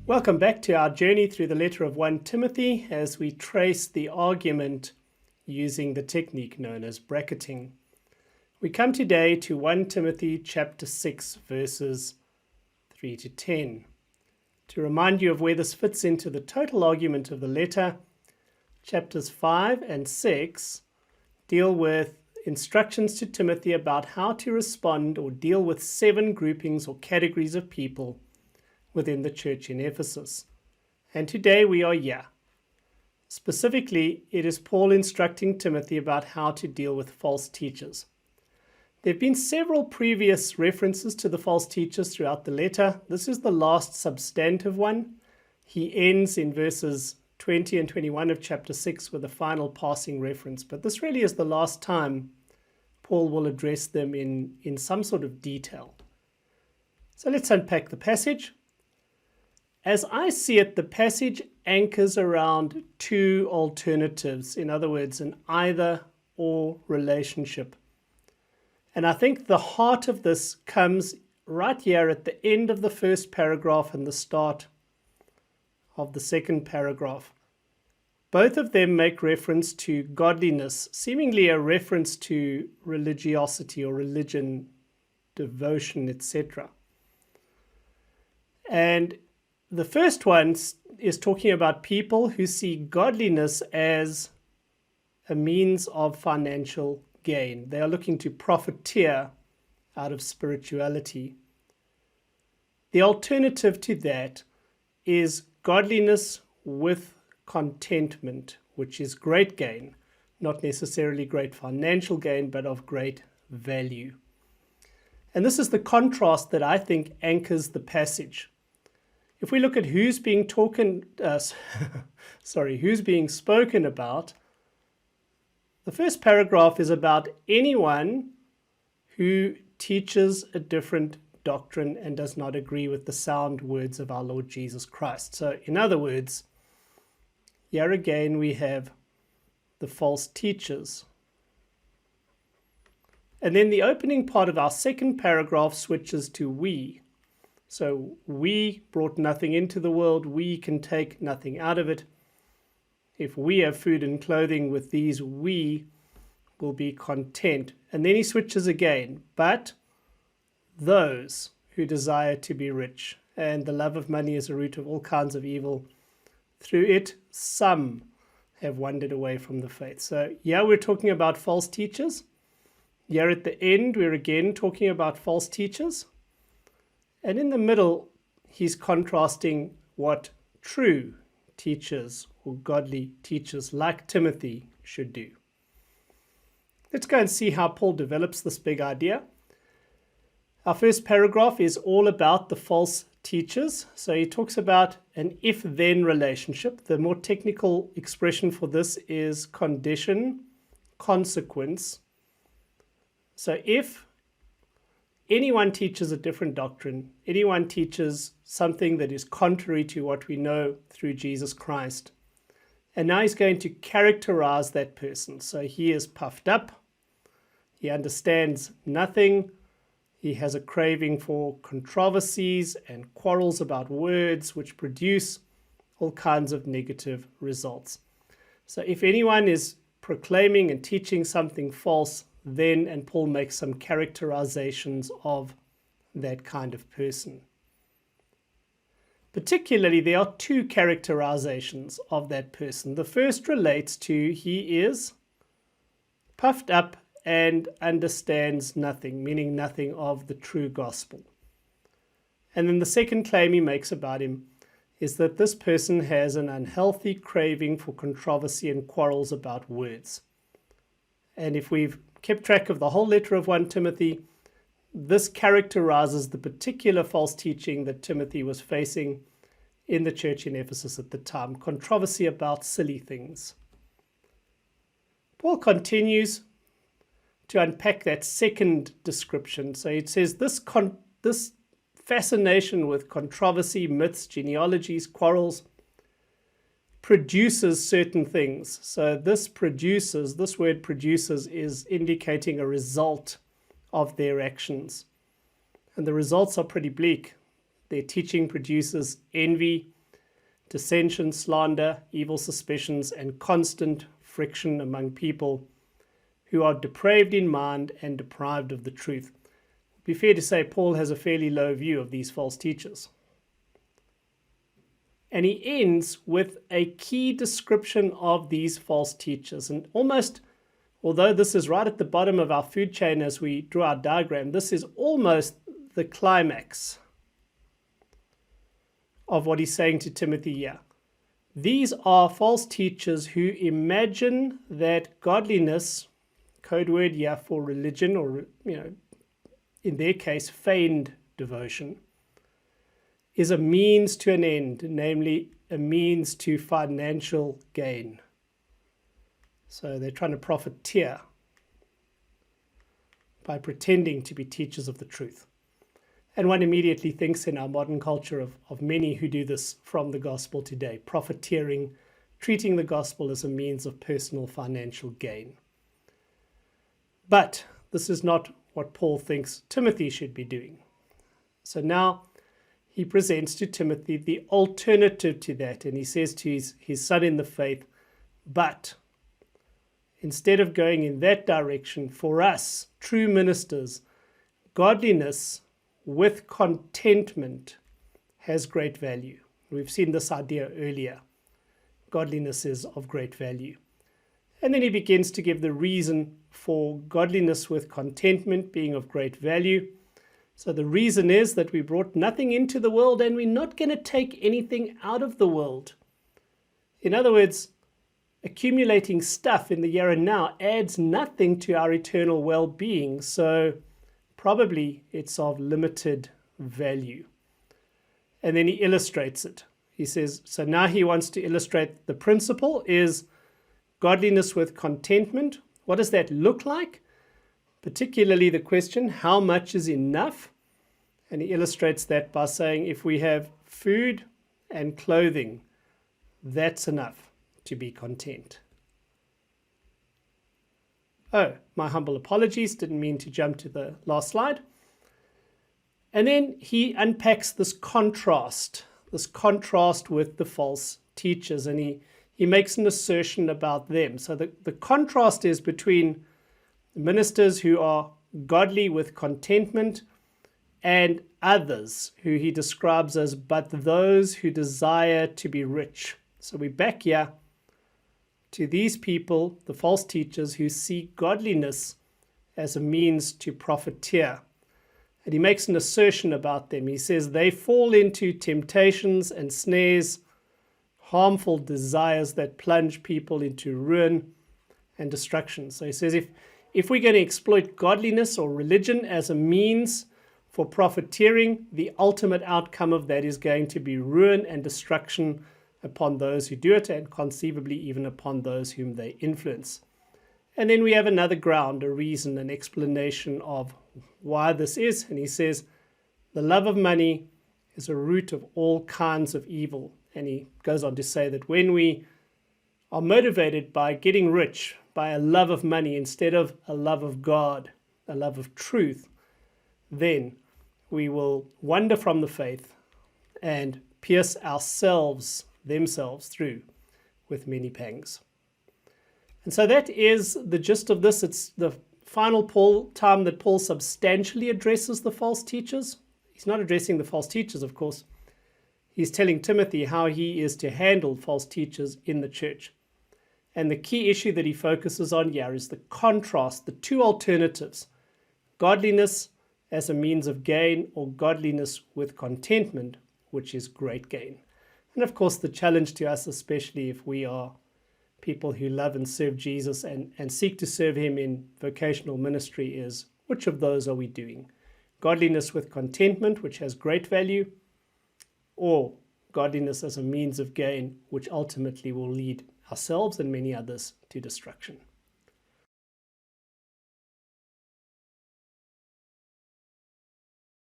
Welcome back to our journey through the letter of 1 Timothy as we trace the argument using the technique known as bracketing. We come today to 1 Timothy chapter 6 verses 3 to 10. To remind you of where this fits into the total argument of the letter, chapters 5 and 6 deal with instructions to Timothy about how to respond or deal with 7 groupings or categories of people within the church in Ephesus. And today we are here. Specifically, it is Paul instructing Timothy about how to deal with false teachers. There have been several previous references to the false teachers throughout the letter. This is the last substantive one. He ends in verses 20 and 21 of chapter 6 with a final passing reference. But this really is the last time Paul will address them in some sort of detail. So let's unpack the passage. As I see it, the passage anchors around 2 alternatives, in other words, an either-or relationship. And I think the heart of this comes right here at the end of the first paragraph and the start of the second paragraph. Both of them make reference to godliness, seemingly a reference to religiosity or religion, devotion, etc. And the first one is talking about people who see godliness as a means of financial gain. They are looking to profiteer out of spirituality. The alternative to that is godliness with contentment, which is great gain, not necessarily great financial gain, but of great value. And this is the contrast that I think anchors the passage. If we look at who's being spoken about, the first paragraph is about anyone who teaches a different doctrine and does not agree with the sound words of our Lord Jesus Christ. So, in other words, here again we have the false teachers. And then the opening part of our second paragraph switches to we. So we brought nothing into the world, we can take nothing out of it. If we have food and clothing with these, we will be content. And then he switches again. But those who desire to be rich, and the love of money is a root of all kinds of evil, through it some have wandered away from the faith. So yeah, we're talking about false teachers. Here at the end, we're again talking about false teachers. And in the middle, he's contrasting what true teachers or godly teachers like Timothy should do. Let's go and see how Paul develops this big idea. Our first paragraph is all about the false teachers. So he talks about an if-then relationship. The more technical expression for this is condition, consequence. So if anyone teaches a different doctrine, anyone teaches something that is contrary to what we know through Jesus Christ, and now he's going to characterize that person. So he is puffed up, he understands nothing, he has a craving for controversies and quarrels about words which produce all kinds of negative results. So if anyone is proclaiming and teaching something false, then, and Paul makes some characterizations of that kind of person. Particularly, there are 2 characterizations of that person. The first relates to he is puffed up and understands nothing, meaning nothing of the true gospel. And then the second claim he makes about him is that this person has an unhealthy craving for controversy and quarrels about words. And if we've kept track of the whole letter of 1 Timothy, this characterizes the particular false teaching that Timothy was facing in the church in Ephesus at the time, controversy about silly things. Paul continues to unpack that second description. So it says this fascination with controversy, myths, genealogies, quarrels, produces certain things. So this word produces is indicating a result of their actions. And the results are pretty bleak. Their teaching produces envy, dissension, slander, evil suspicions, and constant friction among people who are depraved in mind and deprived of the truth. It would be fair to say Paul has a fairly low view of these false teachers. And he ends with a key description of these false teachers. And almost, although this is right at the bottom of our food chain as we draw our diagram, this is almost the climax of what he's saying to Timothy here. These are false teachers who imagine that godliness, code word here for religion, or in their case, feigned devotion, is a means to an end, namely a means to financial gain. So they're trying to profiteer by pretending to be teachers of the truth. And one immediately thinks in our modern culture of many who do this from the gospel today, profiteering, treating the gospel as a means of personal financial gain. But this is not what Paul thinks Timothy should be doing. So now he presents to Timothy the alternative to that, and he says to his son in the faith, but instead of going in that direction, for us, true ministers, godliness with contentment has great value. We've seen this idea earlier. Godliness is of great value. And then he begins to give the reason for godliness with contentment being of great value. So the reason is that we brought nothing into the world and we're not going to take anything out of the world. In other words, accumulating stuff in the here and now adds nothing to our eternal well-being. So probably it's of limited value. And then he illustrates it. He says, so now he wants to illustrate the principle is godliness with contentment. What does that look like? Particularly the question, how much is enough? And he illustrates that by saying, if we have food and clothing, that's enough to be content. Oh, my humble apologies, didn't mean to jump to the last slide. And then he unpacks this contrast with the false teachers, and he makes an assertion about them. So the contrast is between ministers who are godly with contentment and others who he describes as but those who desire to be rich. So we're back here to these people, the false teachers, who see godliness as a means to profiteer. And he makes an assertion about them. He says they fall into temptations and snares, harmful desires that plunge people into ruin and destruction. So he says if we're going to exploit godliness or religion as a means for profiteering, the ultimate outcome of that is going to be ruin and destruction upon those who do it, and conceivably even upon those whom they influence. And then we have another ground, a reason, an explanation of why this is. And he says, the love of money is a root of all kinds of evil. And he goes on to say that when we are motivated by getting rich, by a love of money instead of a love of God, a love of truth, then we will wander from the faith and pierce themselves through with many pangs. And so that is the gist of this. It's the final time that Paul substantially addresses the false teachers. He's not addressing the false teachers, of course. He's telling Timothy how he is to handle false teachers in the church. And the key issue that he focuses on here is the contrast, the two alternatives, godliness as a means of gain or godliness with contentment, which is great gain. And of course, the challenge to us, especially if we are people who love and serve Jesus and seek to serve him in vocational ministry, is which of those are we doing? Godliness with contentment, which has great value, or godliness as a means of gain, which ultimately will lead ourselves and many others to destruction.